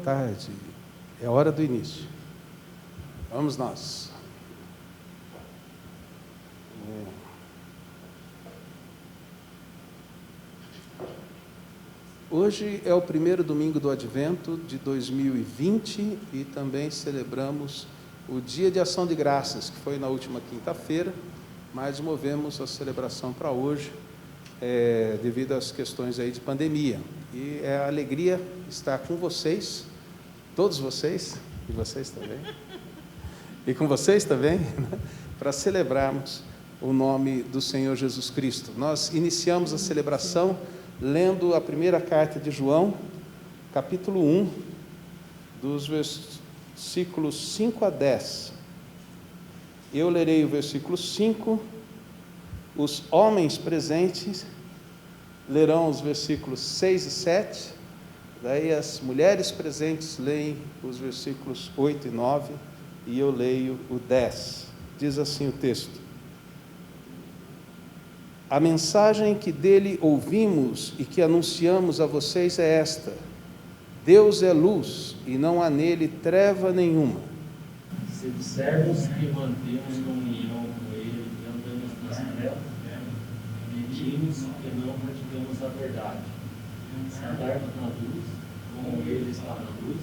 tarde. É hora do início. Vamos nós. Hoje é o primeiro domingo do Advento de 2020 e também celebramos o Dia de Ação de Graças, que foi na última quinta-feira, mas movemos a celebração para hoje, devido às questões aí de pandemia. E é a alegria estar com vocês, todos vocês, e vocês também, e com vocês também, né, para celebrarmos o nome do Senhor Jesus Cristo. Nós iniciamos a celebração lendo a primeira carta de João, capítulo 1, dos versículos 5 a 10. Eu lerei o versículo 5, os homens presentes lerão os versículos 6 e 7, daí as mulheres presentes leem os versículos 8 e 9, e eu leio o 10. Diz assim o texto: a mensagem que dele ouvimos e que anunciamos a vocês é esta: Deus é luz e não há nele treva nenhuma. Se dissermos que mantemos comunhão com ele e andamos nas trevas, mentimos que não praticamos a verdade. Se andarmos na luz, como ele está na luz,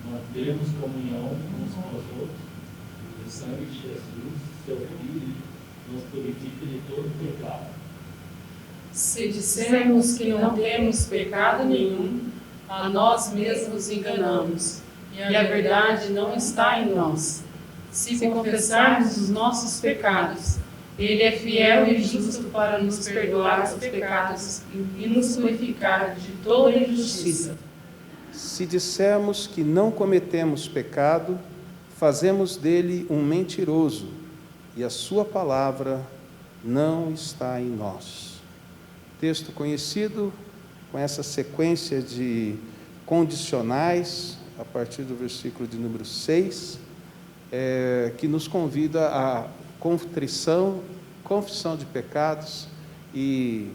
mantemos comunhão uns com os outros, e o sangue de Jesus, seu Filho, nos purifica de todo pecado. Se dissermos que não temos pecado nenhum, a nós mesmos enganamos, e a verdade não está em nós. Se confessarmos os nossos pecados, Ele é fiel e justo para nos perdoar os pecados e nos purificar de toda injustiça. Se dissermos que não cometemos pecado, fazemos dele um mentiroso, e a sua palavra não está em nós. Texto conhecido, com essa sequência de condicionais, a partir do versículo de número 6, que nos convida à contrição, confissão de pecados e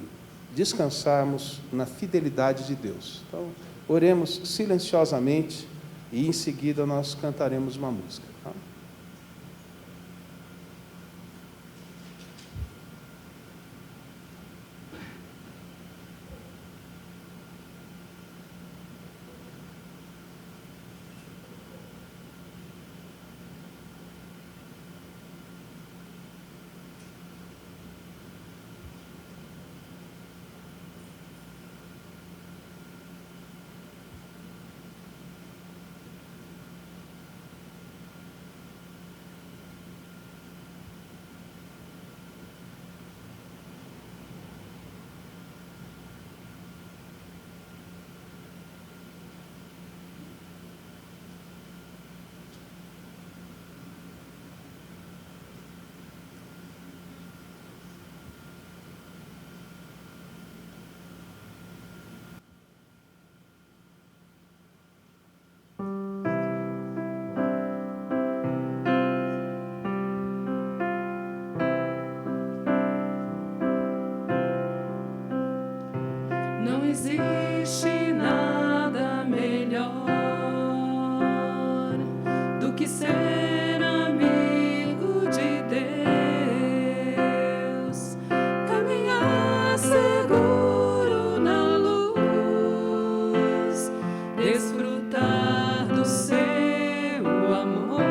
descansarmos na fidelidade de Deus. Então, oremos silenciosamente e em seguida nós cantaremos uma música. Tá? Não existe nada melhor do que ser amigo de Deus, caminhar seguro na luz, desfrutar do seu amor,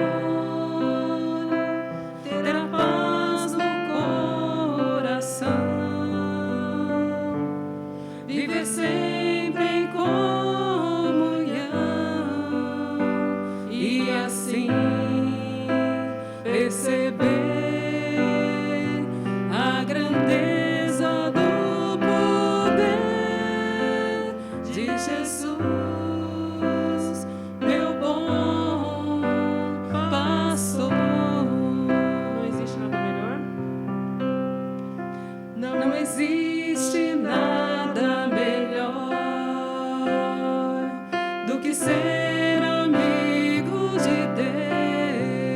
ter a paz no coração, viver sempre em comunhão e assim perceber a grandeza do poder de Jesus, meu bom pastor. Não existe nada melhor? Não existe nada melhor do que ser amigo de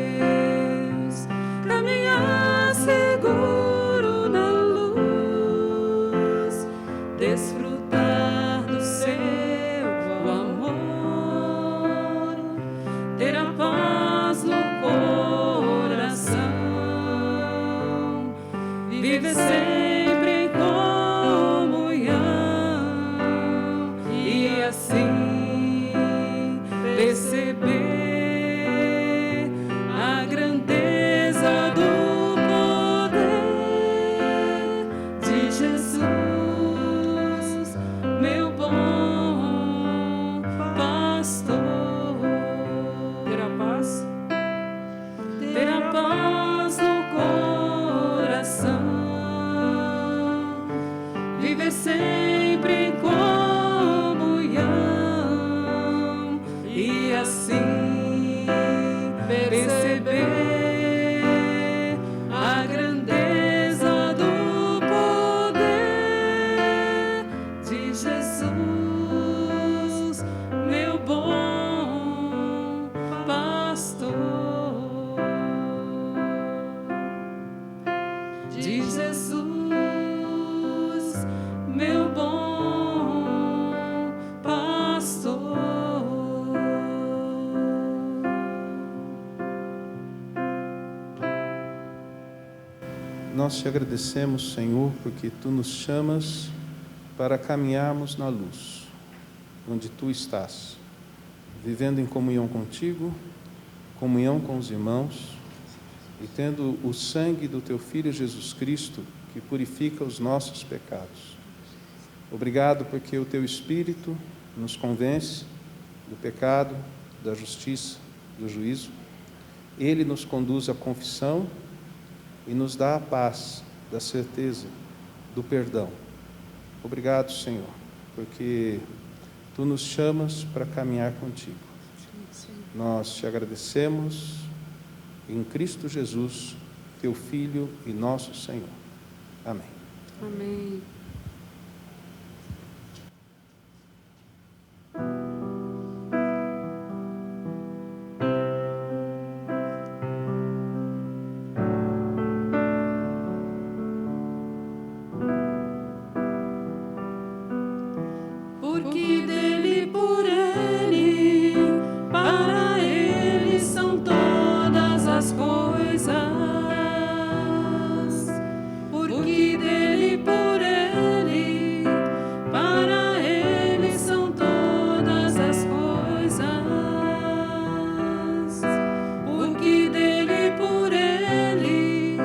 Deus, caminhar seguro na luz, desfrutar do seu amor, viver sempre em comunhão e assim perceber a grandeza do poder de Jesus, meu bom pastor. Ter a paz no coração, viver sempre em comunhão e assim perceber a grandeza do poder de Jesus, meu bom pastor. De Jesus, meu bom pastor. Nós te agradecemos, Senhor, porque Tu nos chamas para caminharmos na luz, onde Tu estás, vivendo em comunhão contigo, comunhão com os irmãos, e tendo o sangue do Teu Filho Jesus Cristo, que purifica os nossos pecados. Obrigado porque o Teu Espírito nos convence do pecado, da justiça, do juízo. Ele nos conduz à confissão e nos dá a paz, da certeza, do perdão. Obrigado, Senhor, porque Tu nos chamas para caminhar contigo. Nós te agradecemos em Cristo Jesus, Teu Filho e nosso Senhor. Amém. Amém. Porque dele, por ele, para ele são todas as coisas. Porque dele, por ele, para ele são todas as coisas. Porque dele, por ele,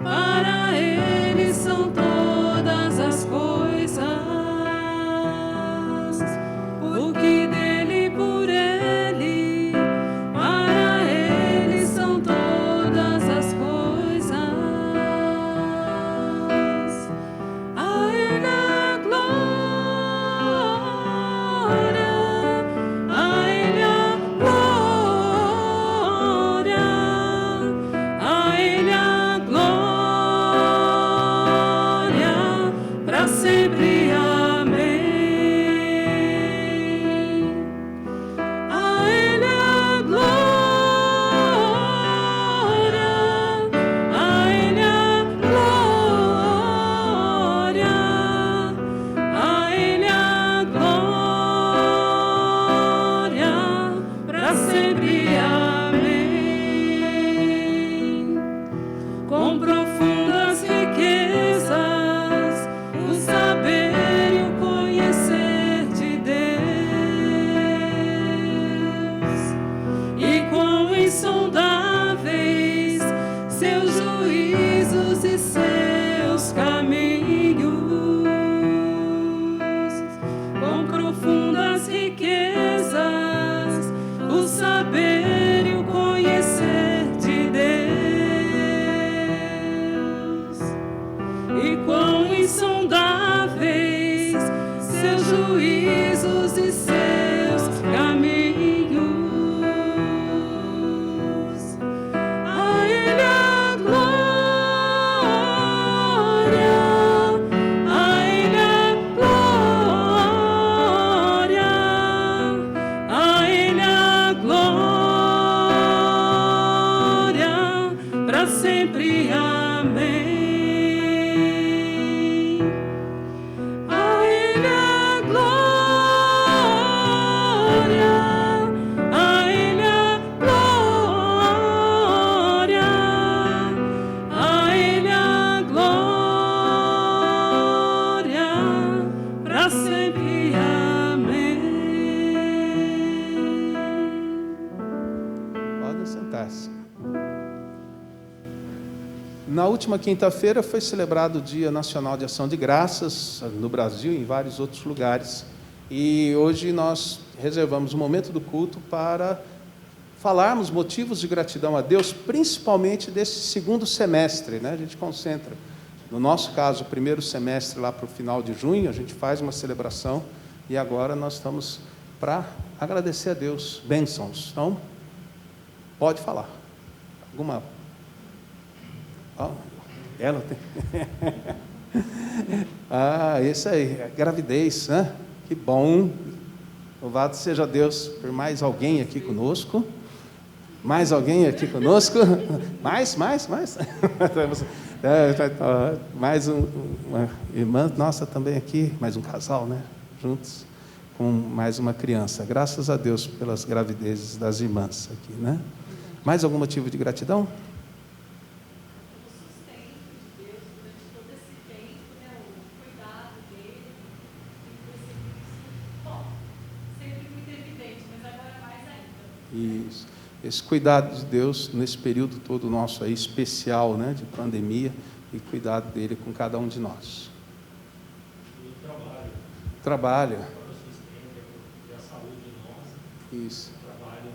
para ele são todas as coisas. Porque dele, por ele, para ele são todas as coisas. A ele a glória, a ele a glória, a ele a glória, para sempre. Amém. A ele a glória, a ele a glória, a ele a glória, para sempre. Amém. Com profundas riquezas, o saber e o conhecer de Deus, e quão insondáveis seus juízos e seus caminhos. Com profundas riquezas, o saber e o conhecer de Deus, e quão insondáveis seus juízos e seus caminhos. A ele a glória, a ele a glória, a ele a glória, para sempre. Amém. A ele a glória, última quinta-feira foi celebrado o Dia Nacional de Ação de Graças no Brasil e em vários outros lugares. E hoje nós reservamos um momento do culto para falarmos motivos de gratidão a Deus, principalmente desse segundo semestre, né? A gente concentra. No nosso caso, o primeiro semestre lá para o final de junho, a gente faz uma celebração e agora nós estamos para agradecer a Deus. Bênçãos. Então, pode falar. Alguma... Oh, ela tem... Isso aí, gravidez, né? Que bom. Louvado seja Deus por mais alguém aqui conosco. Mais alguém aqui conosco? Mais? Mais uma irmã nossa também aqui, mais um casal, né? Juntos com mais uma criança. Graças a Deus pelas gravidezes das irmãs aqui, né? Mais algum motivo de gratidão? Isso. Esse cuidado de Deus nesse período todo nosso aí, especial, né, de pandemia, e cuidado dele com cada um de nós. E o trabalho. A saúde nossa. Isso. O trabalho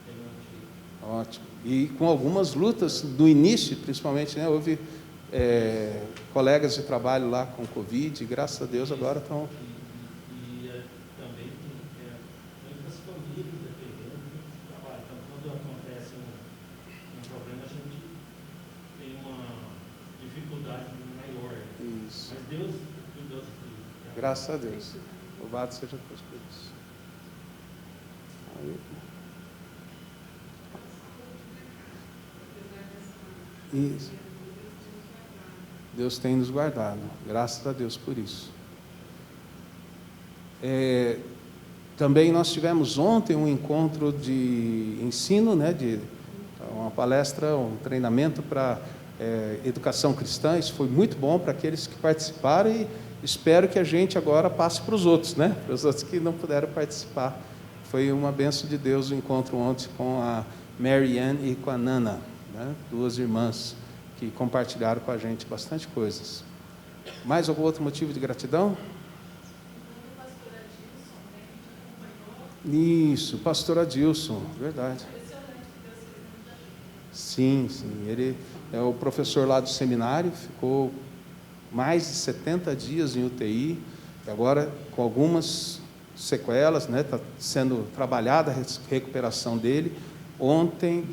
tem mantido. Ótimo. E com algumas lutas do início, principalmente, né, houve colegas de trabalho lá com Covid, e graças a Deus agora estão... Graças a Deus. Louvado seja Deus por isso. Isso. Deus tem nos guardado. Graças a Deus por isso. Também nós tivemos ontem um encontro de ensino, né, de uma palestra, um treinamento para educação cristã. Isso foi muito bom para aqueles que participaram e espero que a gente agora passe para os outros, né? Para os outros que não puderam participar. Foi uma bênção de Deus o encontro ontem com a Mary Ann e com a Nana, né? Duas irmãs que compartilharam com a gente bastante coisas. Mais algum outro motivo de gratidão? Isso, pastor Adilson, verdade. Sim, ele é o professor lá do seminário, ficou mais de 70 dias em UTI, e agora com algumas sequelas, né? Está sendo trabalhada a recuperação dele.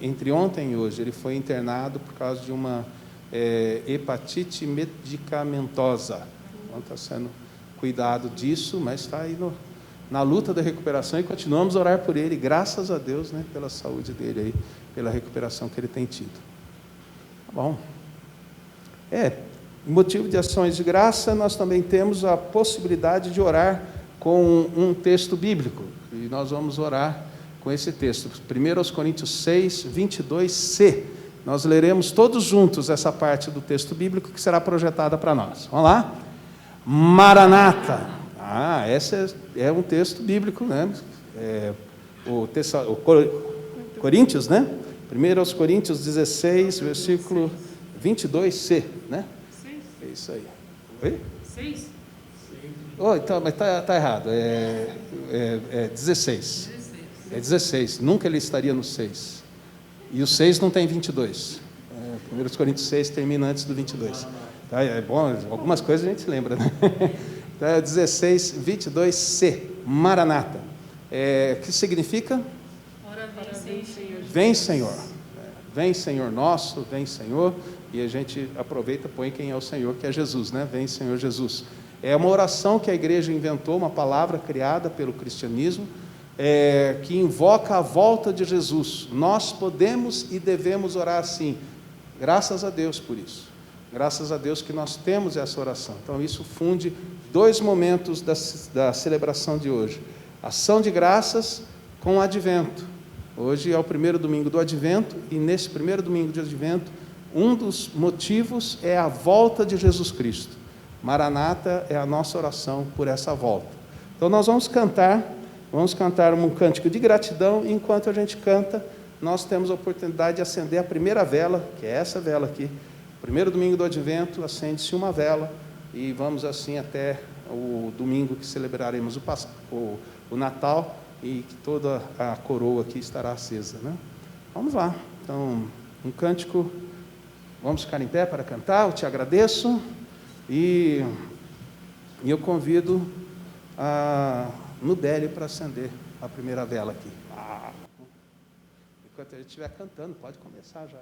Entre ontem e hoje, ele foi internado por causa de uma hepatite medicamentosa. Então, está sendo cuidado disso, mas está aí na luta da recuperação e continuamos a orar por ele, graças a Deus, né? Pela saúde dele aí, pela recuperação que ele tem tido. Tá bom. Motivo de ações de graça, nós também temos a possibilidade de orar com um texto bíblico. E nós vamos orar com esse texto. 1 Coríntios 6, 22c. Nós leremos todos juntos essa parte do texto bíblico que será projetada para nós. Vamos lá? Maranata. Esse é um texto bíblico, né? Coríntios, né? 1 Coríntios 16, versículo 22c, né? É isso aí. Oi? 6? Então, mas está errado. É 16. É 16. Nunca ele estaria no 6. E o 6 não tem 22. 1 Coríntios 6 termina antes do 22. Tá, é bom, algumas coisas a gente se lembra, né? Então, é 16, 22c. Maranata. Que significa? Ora, vem, Senhor. Vem, Senhor. Vem, Senhor nosso, vem, Senhor. E a gente aproveita e põe quem é o Senhor, que é Jesus, né? Vem, Senhor Jesus. É uma oração que a igreja inventou, uma palavra criada pelo cristianismo, que invoca a volta de Jesus. Nós podemos e devemos orar assim. Graças a Deus por isso. Graças a Deus que nós temos essa oração. Então, isso funde dois momentos da celebração de hoje. Ação de graças com o advento. Hoje é o primeiro domingo do advento, e nesse primeiro domingo de advento, um dos motivos é a volta de Jesus Cristo. Maranata é a nossa oração por essa volta. Então nós vamos cantar um cântico de gratidão, e enquanto a gente canta, nós temos a oportunidade de acender a primeira vela, que é essa vela aqui, Primeiro domingo do Advento, acende-se uma vela e vamos assim até o domingo que celebraremos o Natal e que toda a coroa aqui estará acesa, né? Vamos lá. Então, um cântico, vamos ficar em pé para cantar, eu te agradeço e eu convido a Nubélia para acender a primeira vela aqui. Enquanto ele estiver cantando, pode começar já.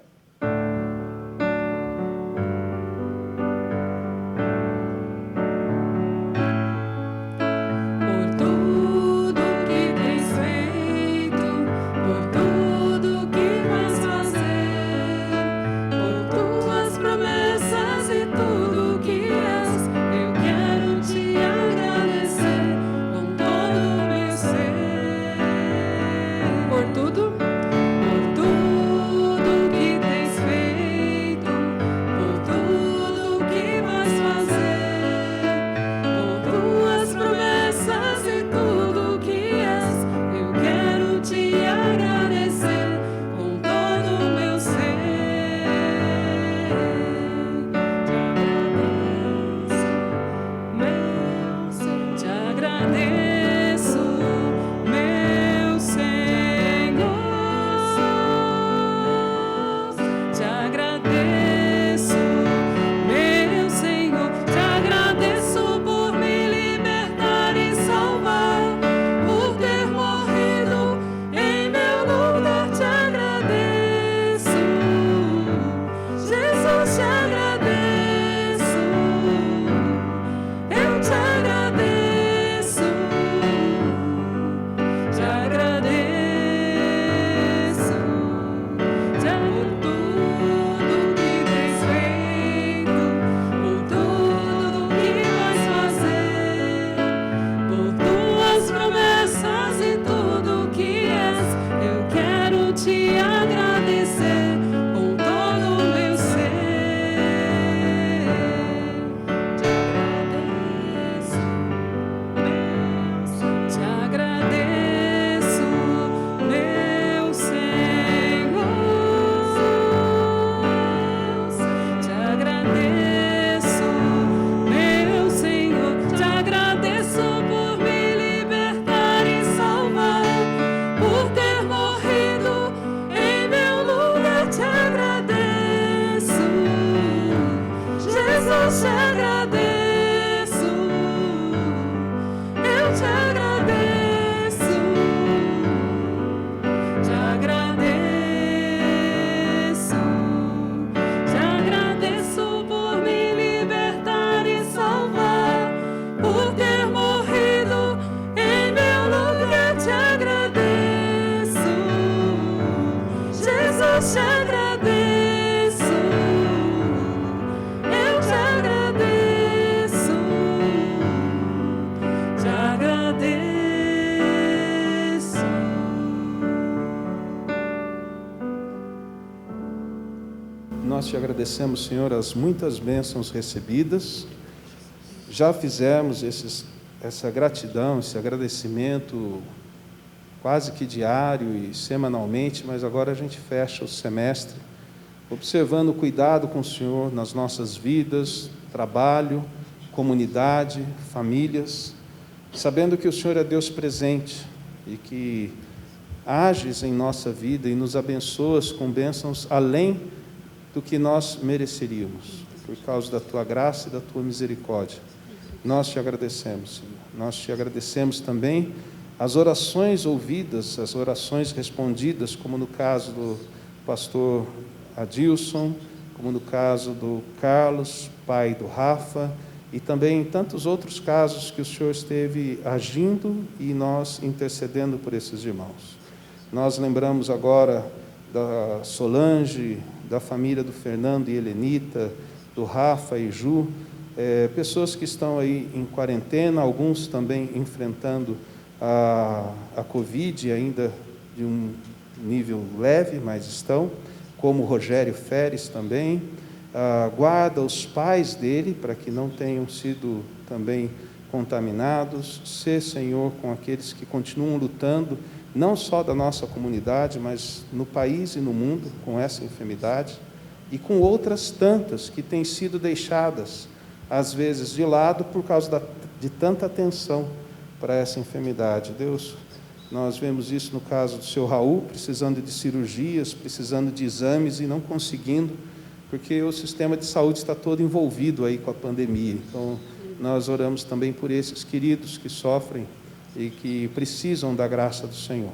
Nós te agradecemos, Senhor, as muitas bênçãos recebidas. Já fizemos essa gratidão, esse agradecimento quase que diário e semanalmente, mas agora a gente fecha o semestre observando o cuidado com o Senhor nas nossas vidas, trabalho, comunidade, famílias, sabendo que o Senhor é Deus presente e que ages em nossa vida e nos abençoas com bênçãos além do que nós mereceríamos, por causa da Tua graça e da Tua misericórdia. Nós te agradecemos, Senhor. Nós te agradecemos também as orações ouvidas, as orações respondidas, como no caso do pastor Adilson, como no caso do Carlos, pai do Rafa, e também em tantos outros casos que o Senhor esteve agindo e nós intercedendo por esses irmãos. Nós lembramos agora da Solange, da família do Fernando e Helenita, do Rafa e Ju, pessoas que estão aí em quarentena, alguns também enfrentando a Covid, ainda de um nível leve, mas estão, como o Rogério Feres também. Guarda os pais dele, para que não tenham sido também contaminados. Sê, Senhor, com aqueles que continuam lutando, não só da nossa comunidade, mas no país e no mundo, com essa enfermidade. e com outras tantas que têm sido deixadas, às vezes, de lado por causa de tanta atenção para essa enfermidade. Deus, nós vemos isso no caso do seu Raul, precisando de cirurgias, precisando de exames e não conseguindo, porque o sistema de saúde está todo envolvido aí com a pandemia. Então, nós oramos também por esses queridos que sofrem e que precisam da graça do Senhor.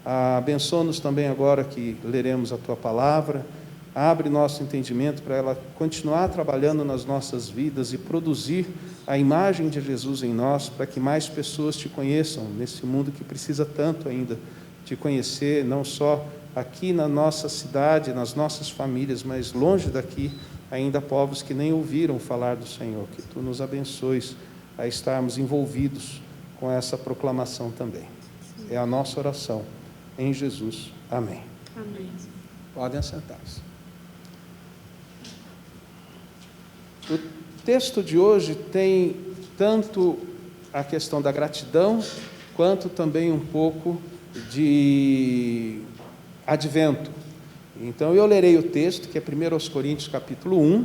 Abençoa-nos também agora que leremos a Tua Palavra, abre nosso entendimento para ela continuar trabalhando nas nossas vidas e produzir a imagem de Jesus em nós, para que mais pessoas Te conheçam nesse mundo que precisa tanto ainda Te conhecer, não só aqui na nossa cidade, nas nossas famílias, mas longe daqui, ainda povos que nem ouviram falar do Senhor. Que Tu nos abençoes a estarmos envolvidos com essa proclamação também. É a nossa oração em Jesus. Amém. Amém. Podem assentar-se. O texto de hoje tem tanto a questão da gratidão, quanto também um pouco de advento. Então, eu lerei o texto, que é 1 Coríntios, capítulo 1,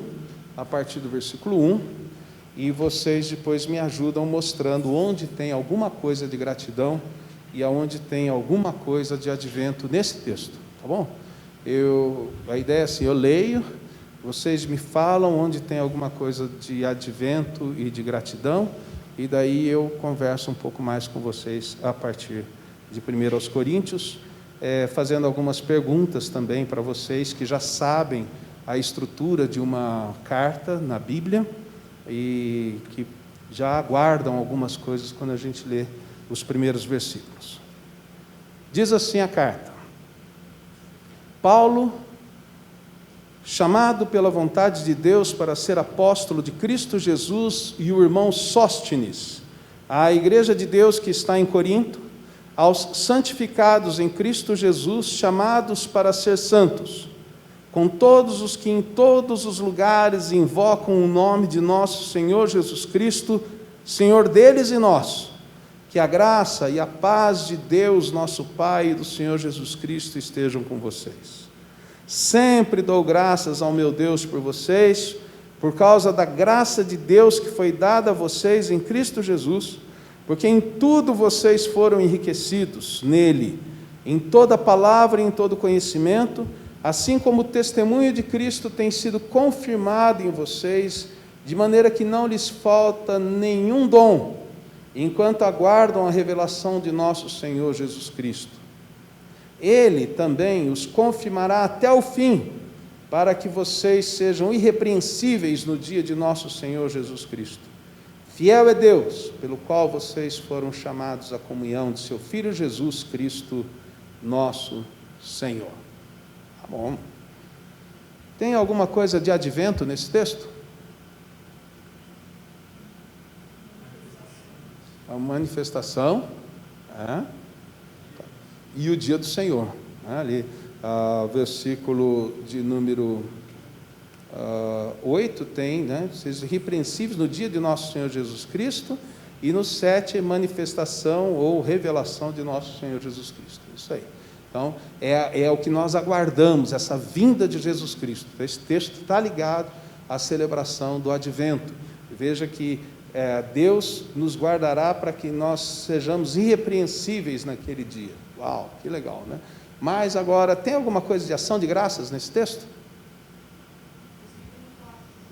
a partir do versículo 1, e vocês depois me ajudam mostrando onde tem alguma coisa de gratidão e aonde tem alguma coisa de advento nesse texto, tá bom? A ideia é assim, eu leio, vocês me falam onde tem alguma coisa de advento e de gratidão, e daí eu converso um pouco mais com vocês a partir de 1 Coríntios, fazendo algumas perguntas também para vocês que já sabem a estrutura de uma carta na Bíblia e que já aguardam algumas coisas quando a gente lê os primeiros versículos. Diz assim a carta: Paulo, chamado pela vontade de Deus para ser apóstolo de Cristo Jesus, e o irmão Sóstenes, à igreja de Deus que está em Corinto, aos santificados em Cristo Jesus, chamados para ser santos, com todos os que em todos os lugares invocam o nome de nosso Senhor Jesus Cristo, Senhor deles e nosso, que a graça e a paz de Deus, nosso Pai, e do Senhor Jesus Cristo estejam com vocês. Sempre dou graças ao meu Deus por vocês, por causa da graça de Deus que foi dada a vocês em Cristo Jesus, porque em tudo vocês foram enriquecidos nele, em toda palavra e em todo conhecimento, assim como o testemunho de Cristo tem sido confirmado em vocês, de maneira que não lhes falta nenhum dom, enquanto aguardam a revelação de nosso Senhor Jesus Cristo. Ele também os confirmará até o fim, para que vocês sejam irrepreensíveis no dia de nosso Senhor Jesus Cristo. Fiel é Deus, pelo qual vocês foram chamados à comunhão de seu Filho Jesus Cristo, nosso Senhor. Tá bom. Tem alguma coisa de advento nesse texto? A manifestação, e o dia do Senhor, ali, versículo de número 8 tem, vocês irrepreensíveis no dia de nosso Senhor Jesus Cristo, e no 7, manifestação ou revelação de nosso Senhor Jesus Cristo. Isso aí. Então, é o que nós aguardamos, essa vinda de Jesus Cristo. Esse texto está ligado à celebração do advento. Veja que Deus nos guardará para que nós sejamos irrepreensíveis naquele dia. Uau, que legal, né? Mas agora, tem alguma coisa de ação de graças nesse texto?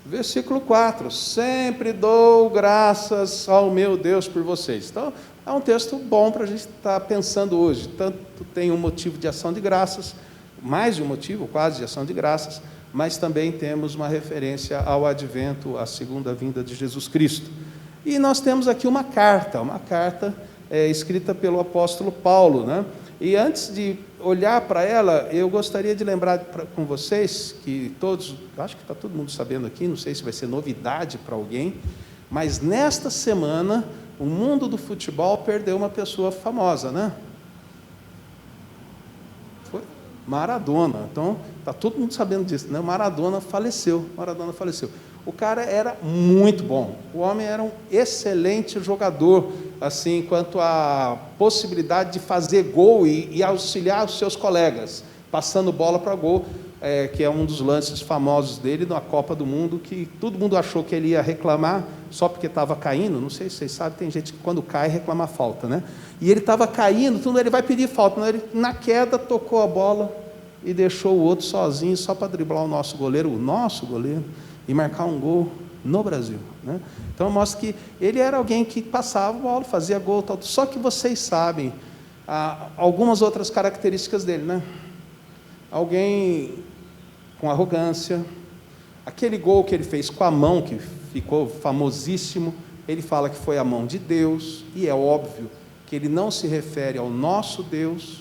Versículo 4, sempre dou graças ao meu Deus por vocês. Então, é um texto bom para a gente estar pensando hoje. Tanto tem um motivo de ação de graças, mais de um motivo, quase, de ação de graças, mas também temos uma referência ao advento, à segunda vinda de Jesus Cristo. E nós temos aqui uma carta escrita pelo apóstolo Paulo, né? E antes de olhar para ela, eu gostaria de lembrar com vocês, que todos, acho que está todo mundo sabendo aqui, não sei se vai ser novidade para alguém, mas nesta semana, o mundo do futebol perdeu uma pessoa famosa, né? Foi Maradona. Então, está todo mundo sabendo disso, né? Maradona faleceu. O cara era muito bom. O homem era um excelente jogador, assim, quanto à possibilidade de fazer gol e auxiliar os seus colegas, passando bola para gol. que é um dos lances famosos dele na Copa do Mundo, que todo mundo achou que ele ia reclamar só porque estava caindo. Não sei se vocês sabem, tem gente que quando cai reclama falta, né? E ele estava caindo, tudo, ele vai pedir falta, mas ele, na queda, tocou a bola e deixou o outro sozinho, só para driblar o nosso goleiro, e marcar um gol no Brasil, né? Então mostra que ele era alguém que passava a bola, fazia gol, tal. Só que vocês sabem algumas outras características dele, né? Alguém com arrogância. Aquele gol que ele fez com a mão, que ficou famosíssimo, ele fala que foi a mão de Deus, e é óbvio que ele não se refere ao nosso Deus.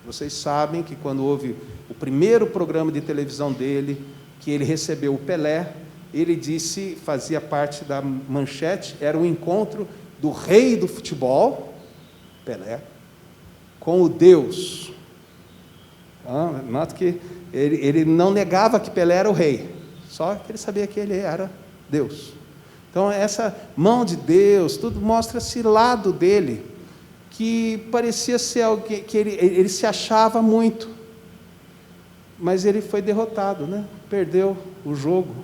Vocês sabem que quando houve o primeiro programa de televisão dele, que ele recebeu o Pelé, ele disse, fazia parte da manchete, era um encontro do rei do futebol, Pelé, com o Deus. Nota que ele não negava que Pelé era o rei, só que ele sabia que ele era Deus. Então, essa mão de Deus, tudo mostra esse lado dele, que parecia ser alguém, que ele se achava muito, mas ele foi derrotado, né? Perdeu o jogo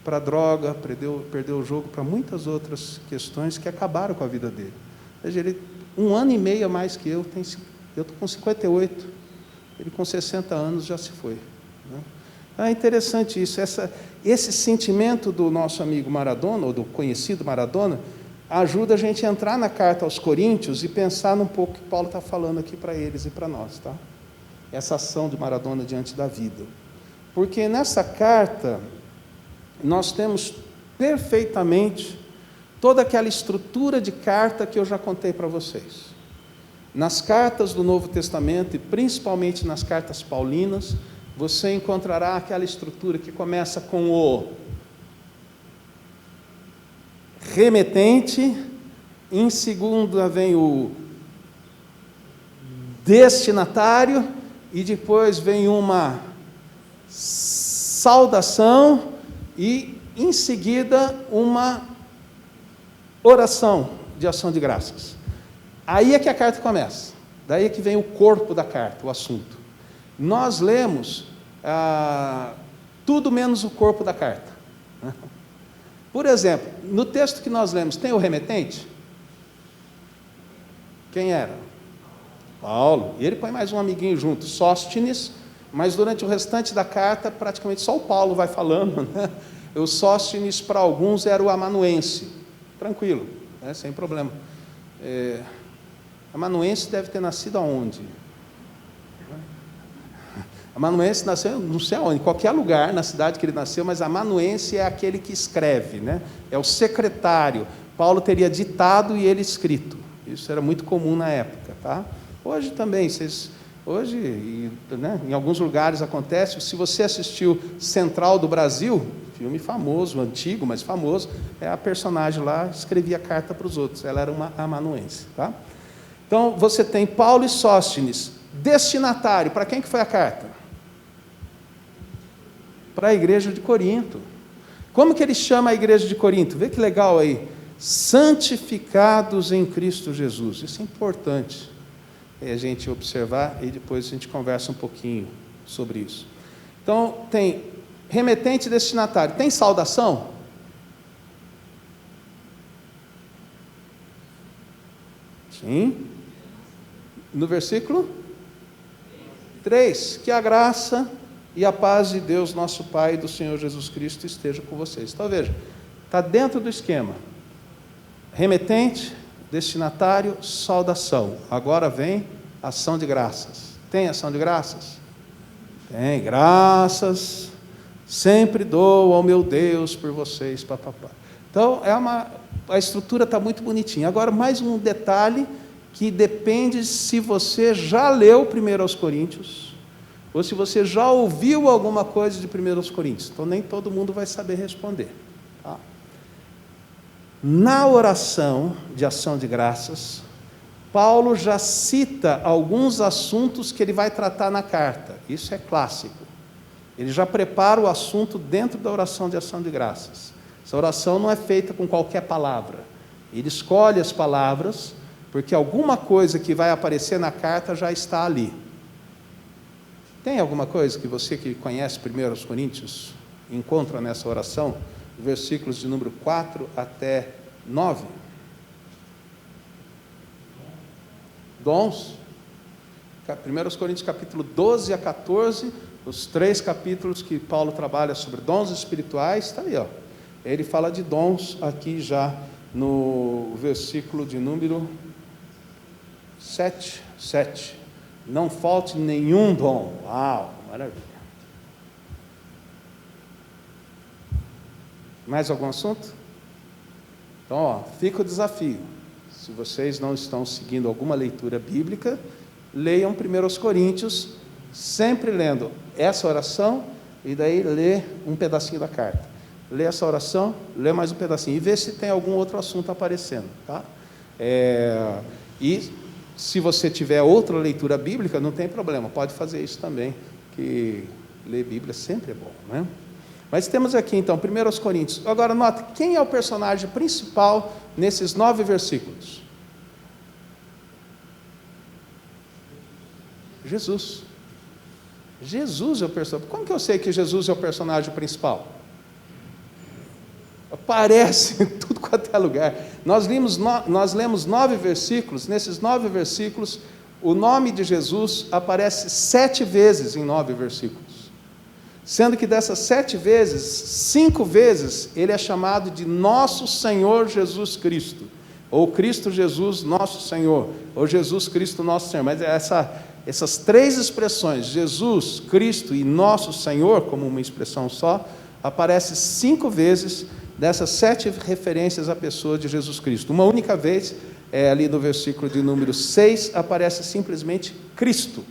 para a droga, perdeu o jogo para muitas outras questões que acabaram com a vida dele. Ou seja, ele, 1 ano e meio a mais que eu estou com 58, ele com 60 anos já se foi, né? É interessante isso, esse sentimento do nosso amigo Maradona, ou do conhecido Maradona, ajuda a gente a entrar na carta aos Coríntios e pensar num pouco o que Paulo está falando aqui para eles e para nós, tá? Essa ação de Maradona diante da vida. Porque nessa carta, nós temos perfeitamente toda aquela estrutura de carta que eu já contei para vocês. Nas cartas do Novo Testamento, e principalmente nas cartas paulinas, você encontrará aquela estrutura que começa com o remetente, em segunda vem o destinatário, e depois vem uma saudação, e em seguida uma oração de ação de graças. Aí é que a carta começa, daí é que vem o corpo da carta, o assunto. Nós lemos tudo menos o corpo da carta. Por exemplo, no texto que nós lemos, tem o remetente? Quem era? Paulo. E ele põe mais um amiguinho junto, Sóstenes, mas durante o restante da carta, praticamente só o Paulo vai falando, né? O Sóstenes, para alguns, era o amanuense. Tranquilo, né? Sem problema. Amanuense deve ter nascido aonde? Amanuense nasceu, não sei aonde, em qualquer lugar na cidade que ele nasceu, mas amanuense é aquele que escreve, né? É o secretário. Paulo teria ditado e ele escrito. Isso era muito comum na época, tá? Hoje também, né, em alguns lugares acontece. Se você assistiu Central do Brasil, filme famoso, antigo, mas famoso, a personagem lá escrevia carta para os outros, ela era uma amanuense, tá? Então, você tem Paulo e Sóstenes, destinatário. Para quem que foi a carta? Para a igreja de Corinto. Como que ele chama a igreja de Corinto? Vê que legal aí. Santificados em Cristo Jesus. Isso é importante a gente observar, e depois a gente conversa um pouquinho sobre isso. Então, tem remetente e destinatário. Tem saudação? Sim. No versículo 3, que a graça e a paz de Deus, nosso Pai, e do Senhor Jesus Cristo esteja com vocês. Então, veja, está dentro do esquema. Remetente, destinatário, saudação. Agora vem ação de graças. Tem ação de graças? Tem, graças sempre dou ao meu Deus por vocês, papapá. Então, a estrutura está muito bonitinha. Agora, mais um detalhe que depende se você já leu 1 aos Coríntios, ou se você já ouviu alguma coisa de 1 aos Coríntios. Então, nem todo mundo vai saber responder, tá? Na oração de ação de graças, Paulo já cita alguns assuntos que ele vai tratar na carta. Isso é clássico. Ele já prepara o assunto dentro da oração de ação de graças. Essa oração não é feita com qualquer palavra. Ele escolhe as palavras, porque alguma coisa que vai aparecer na carta já está ali. Tem alguma coisa que você que conhece 1 Coríntios encontra nessa oração, versículos de número 4 até 9? Dons. 1 Coríntios capítulo 12 a 14, os 3 capítulos que Paulo trabalha sobre dons espirituais, está aí, ó. Ele fala de dons aqui já no versículo de número 7. Não falte nenhum dom. Uau, maravilha. Mais algum assunto? Então, ó, fica o desafio. Se vocês não estão seguindo alguma leitura bíblica, leiam 1 Coríntios, sempre lendo essa oração, e daí lê um pedacinho da carta. Lê essa oração, lê mais um pedacinho, e vê se tem algum outro assunto aparecendo. Tá? E se você tiver outra leitura bíblica, não tem problema, pode fazer isso também, que ler Bíblia sempre é bom, né? Mas temos aqui então, 1 Coríntios. Agora nota, quem é o personagem principal nesses 9 versículos? Jesus. Jesus é o personagem. Como que eu sei que Jesus é o personagem principal? Aparece em tudo quanto é lugar. Nós lemos 9 versículos. Nesses 9 versículos, o nome de Jesus aparece 7 vezes em 9 versículos. Sendo que dessas 7 vezes, 5 vezes, ele é chamado de Nosso Senhor Jesus Cristo, ou Cristo Jesus Nosso Senhor, ou Jesus Cristo Nosso Senhor. Mas essas 3 expressões, Jesus, Cristo e Nosso Senhor, como uma expressão só, aparece 5 vezes dessas 7 referências à pessoa de Jesus Cristo. Uma única vez, ali no versículo de número 6, aparece simplesmente Cristo,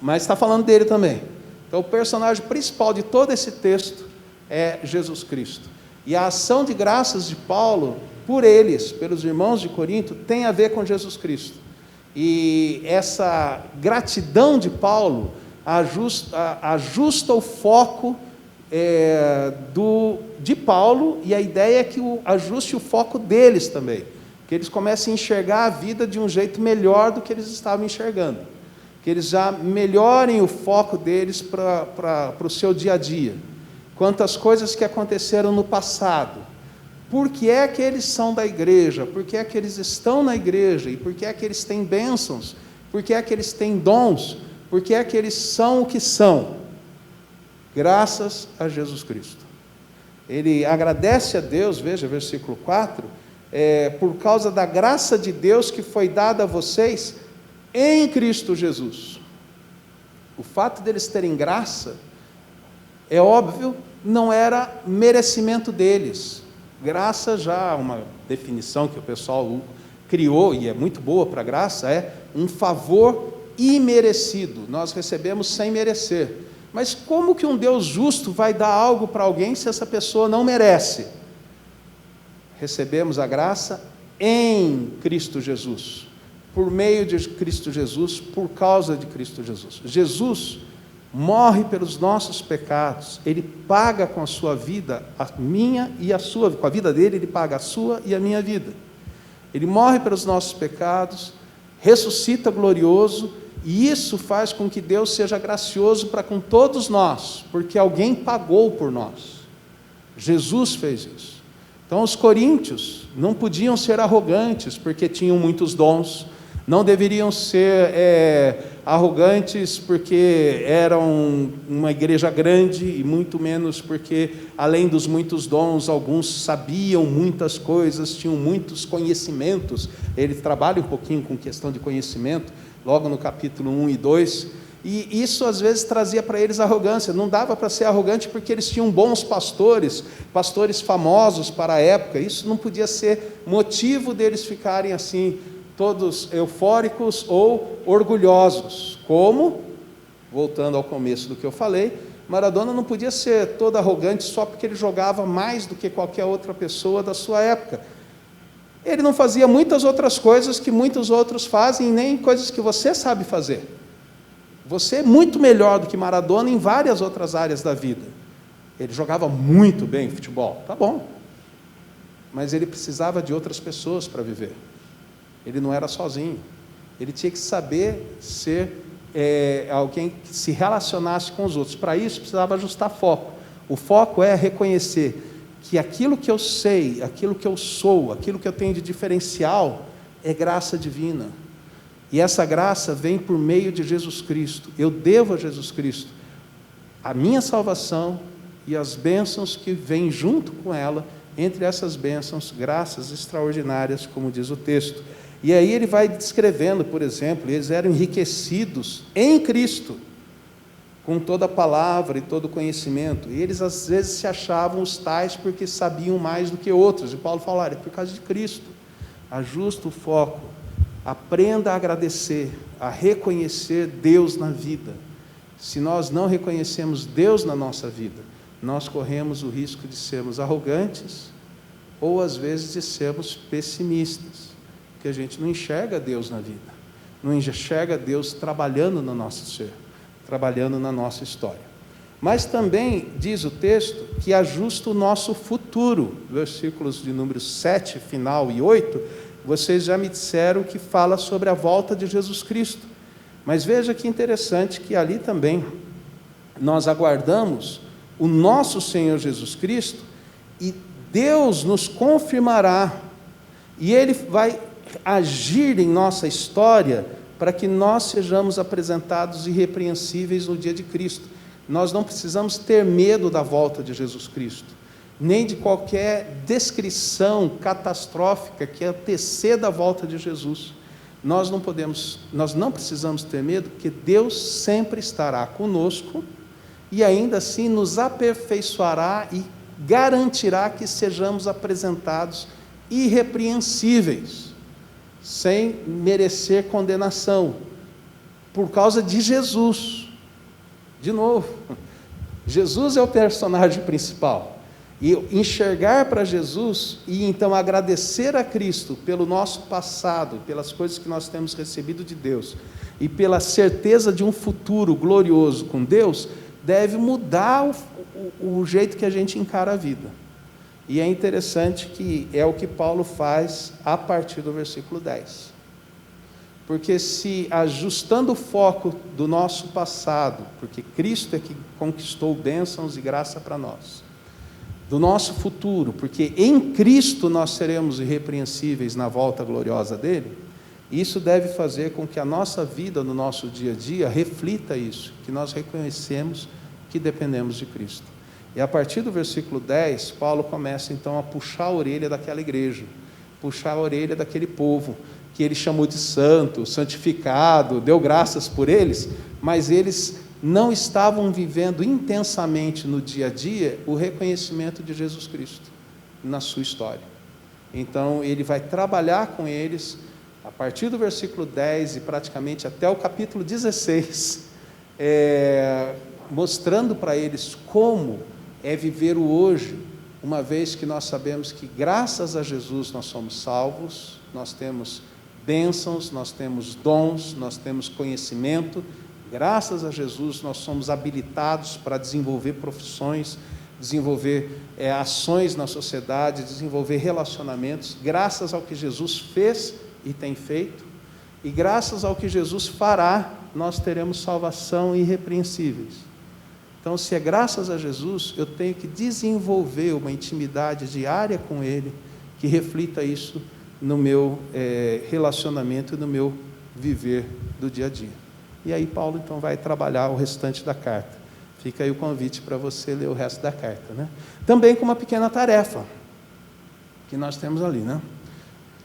mas está falando dele também. Então, o personagem principal de todo esse texto é Jesus Cristo. E a ação de graças de Paulo, por eles, pelos irmãos de Corinto, tem a ver com Jesus Cristo. E essa gratidão de Paulo ajusta o foco de Paulo, e a ideia é que ajuste o foco deles também, que eles comecem a enxergar a vida de um jeito melhor do que eles estavam enxergando, que eles já melhorem o foco deles para o seu dia a dia, quanto às coisas que aconteceram no passado. Por que é que eles são da igreja? Por que é que eles estão na igreja? E por que é que eles têm bênçãos? Por que é que eles têm dons? Por que é que eles são o que são? Graças a Jesus Cristo. Ele agradece a Deus, veja, versículo 4, por causa da graça de Deus que foi dada a vocês em Cristo Jesus. O fato deles terem graça, é óbvio, não era merecimento deles. Graça, já uma definição que o pessoal criou, e é muito boa para graça, é um favor imerecido. Nós recebemos sem merecer. Mas como que um Deus justo vai dar algo para alguém se essa pessoa não merece? Recebemos a graça em Cristo Jesus, por meio de Cristo Jesus, por causa de Cristo Jesus. Jesus morre pelos nossos pecados, ele paga com a sua vida, a minha e a sua, com a vida dele, ele paga a sua e a minha vida. Ele morre pelos nossos pecados, ressuscita glorioso, e isso faz com que Deus seja gracioso para com todos nós, porque alguém pagou por nós. Jesus fez isso. Então os coríntios não podiam ser arrogantes, porque tinham muitos dons, não deveriam ser arrogantes porque eram uma igreja grande, e muito menos porque, além dos muitos dons, alguns sabiam muitas coisas, tinham muitos conhecimentos. Ele trabalha um pouquinho com questão de conhecimento, logo no capítulo 1 e 2, e isso às vezes trazia para eles arrogância. Não dava para ser arrogante porque eles tinham bons pastores, pastores famosos para a época. Isso não podia ser motivo deles ficarem assim, todos eufóricos ou orgulhosos. Como, voltando ao começo do que eu falei, Maradona não podia ser todo arrogante só porque ele jogava mais do que qualquer outra pessoa da sua época. Ele não fazia muitas outras coisas que muitos outros fazem, nem coisas que você sabe fazer. Você é muito melhor do que Maradona em várias outras áreas da vida. Ele jogava muito bem futebol, tá bom, mas ele precisava de outras pessoas para viver. Ele não era sozinho. Ele tinha que saber ser alguém que se relacionasse com os outros. Para isso, precisava ajustar foco. O foco é reconhecer que aquilo que eu sei, aquilo que eu sou, aquilo que eu tenho de diferencial, é graça divina. E essa graça vem por meio de Jesus Cristo. Eu devo a Jesus Cristo a minha salvação e as bênçãos que vêm junto com ela. Entre essas bênçãos, graças extraordinárias, como diz o texto. E aí ele vai descrevendo, por exemplo, eles eram enriquecidos em Cristo, com toda a palavra e todo o conhecimento. E eles às vezes se achavam os tais porque sabiam mais do que outros. E Paulo fala, é por causa de Cristo. Ajusta o foco, aprenda a agradecer, a reconhecer Deus na vida. Se nós não reconhecemos Deus na nossa vida, nós corremos o risco de sermos arrogantes ou às vezes de sermos pessimistas, porque a gente não enxerga Deus na vida, não enxerga Deus trabalhando no nosso ser, trabalhando na nossa história. Mas também diz o texto que ajusta o nosso futuro. Versículos de número 7, final, e 8, vocês já me disseram que fala sobre a volta de Jesus Cristo. Mas veja que interessante que ali também nós aguardamos o nosso Senhor Jesus Cristo e Deus nos confirmará. E Ele vai agir em nossa história para que nós sejamos apresentados irrepreensíveis no dia de Cristo. Nós não precisamos ter medo da volta de Jesus Cristo, nem de qualquer descrição catastrófica que anteceda a volta de Jesus. Nós não precisamos ter medo, porque Deus sempre estará conosco e ainda assim nos aperfeiçoará e garantirá que sejamos apresentados irrepreensíveis, sem merecer condenação, por causa de Jesus. De novo, Jesus é o personagem principal. E enxergar para Jesus e então agradecer a Cristo pelo nosso passado, pelas coisas que nós temos recebido de Deus e pela certeza de um futuro glorioso com Deus, deve mudar o jeito que a gente encara a vida. E é interessante que é o que Paulo faz a partir do versículo 10. Porque se ajustando o foco do nosso passado, porque Cristo é que conquistou bênçãos e graça para nós, do nosso futuro, porque em Cristo nós seremos irrepreensíveis na volta gloriosa dele, isso deve fazer com que a nossa vida no nosso dia a dia reflita isso, que nós reconhecemos que dependemos de Cristo. E a partir do versículo 10, Paulo começa então a puxar a orelha daquela igreja, puxar a orelha daquele povo, que ele chamou de santo, santificado, deu graças por eles, mas eles não estavam vivendo intensamente no dia a dia o reconhecimento de Jesus Cristo na sua história. Então, ele vai trabalhar com eles, a partir do versículo 10 e praticamente até o capítulo 16, mostrando para eles como é viver o hoje, uma vez que nós sabemos que graças a Jesus nós somos salvos, nós temos bênçãos, nós temos dons, nós temos conhecimento. Graças a Jesus nós somos habilitados para desenvolver profissões, desenvolver ações na sociedade, desenvolver relacionamentos, graças ao que Jesus fez e tem feito, e graças ao que Jesus fará, nós teremos salvação irrepreensíveis. Então, se é graças a Jesus, eu tenho que desenvolver uma intimidade diária com Ele, que reflita isso no meu relacionamento e no meu viver do dia a dia. E aí Paulo então vai trabalhar o restante da carta. Fica aí o convite para você ler o resto da carta, né? Também com uma pequena tarefa que nós temos ali, né?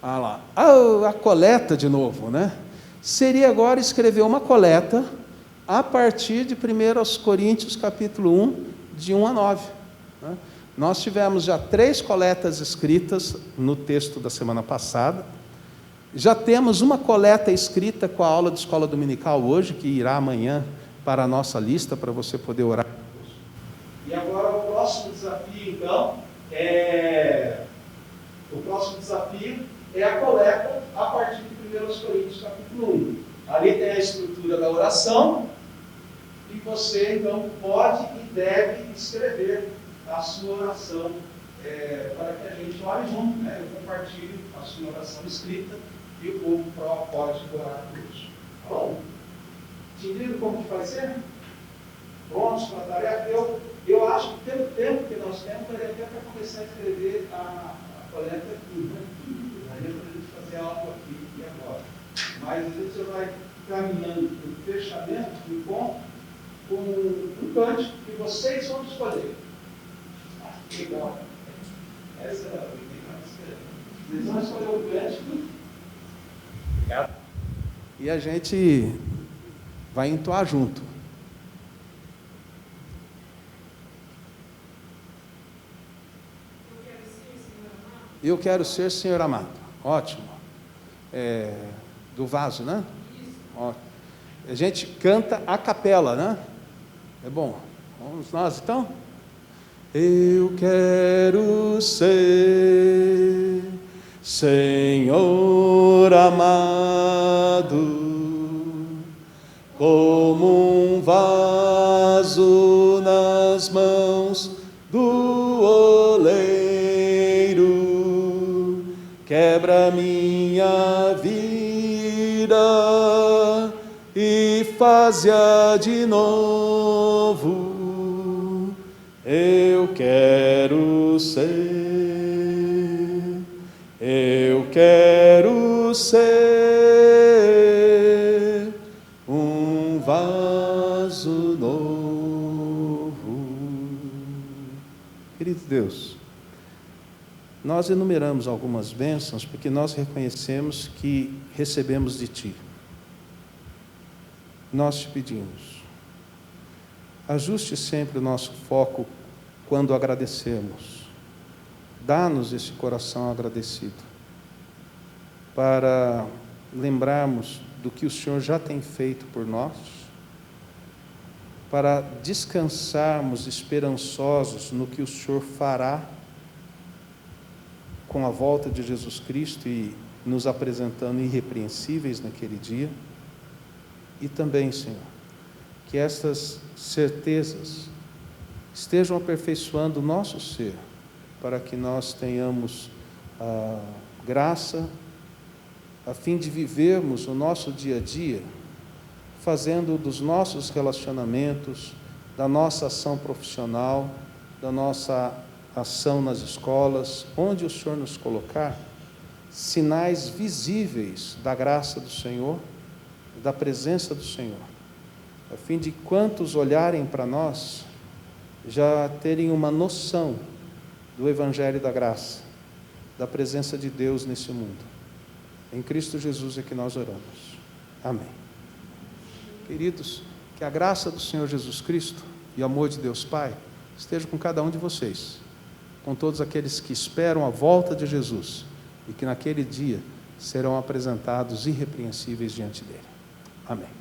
A coleta de novo, né? Seria agora escrever uma coleta a partir de 1 Coríntios capítulo 1, de 1 a 9. Né? Nós tivemos já 3 coletas escritas no texto da semana passada. Já temos uma coleta escrita com a aula de escola dominical hoje, que irá amanhã para a nossa lista, para você poder orar. E agora o próximo desafio, então, é a coleta a partir de 1 Coríntios capítulo 1. Ali tem a estrutura da oração, e você, então, pode e deve escrever a sua oração para que a gente ore junto, né? Eu compartilho a sua oração escrita e o povo pode orar por isso. Bom, Entendido como que vai ser? Prontos para a tarefa? Eu acho que pelo tempo que nós temos, daria até para começar a escrever a coleta aqui, né? Daria para a gente fazer algo aqui e agora. Mas a gente vai caminhando para o fechamento do encontro com um cântico que vocês vão escolher. Ah, que legal. Essa é a ideia. Vocês vão escolher o cântico. Obrigado. E a gente vai entoar junto. Eu quero ser Senhor amado. Ótimo. Do vaso, né? Ótimo. A gente canta a capela, né? É bom. Vamos nós então? Eu quero ser Senhor amado, como um vaso nas mãos do oleiro, quebra minha vida e faz-a de novo. Eu quero ser um vaso novo. Querido Deus, nós enumeramos algumas bênçãos porque nós reconhecemos que recebemos de Ti. Nós te pedimos, ajuste sempre o nosso foco quando agradecemos. Dá-nos esse coração agradecido, para lembrarmos do que o Senhor já tem feito por nós, para descansarmos esperançosos no que o Senhor fará com a volta de Jesus Cristo e nos apresentando irrepreensíveis naquele dia. E também, Senhor, que estas certezas estejam aperfeiçoando o nosso ser, para que nós tenhamos a graça, a fim de vivermos o nosso dia a dia, fazendo dos nossos relacionamentos, da nossa ação profissional, da nossa ação nas escolas, onde o Senhor nos colocar, sinais visíveis da graça do Senhor, da presença do Senhor, a fim de quantos olharem para nós, já terem uma noção do Evangelho da graça, da presença de Deus nesse mundo. Em Cristo Jesus é que nós oramos. Amém. Queridos, que a graça do Senhor Jesus Cristo e o amor de Deus Pai esteja com cada um de vocês, com todos aqueles que esperam a volta de Jesus e que naquele dia serão apresentados irrepreensíveis diante dele. Amém.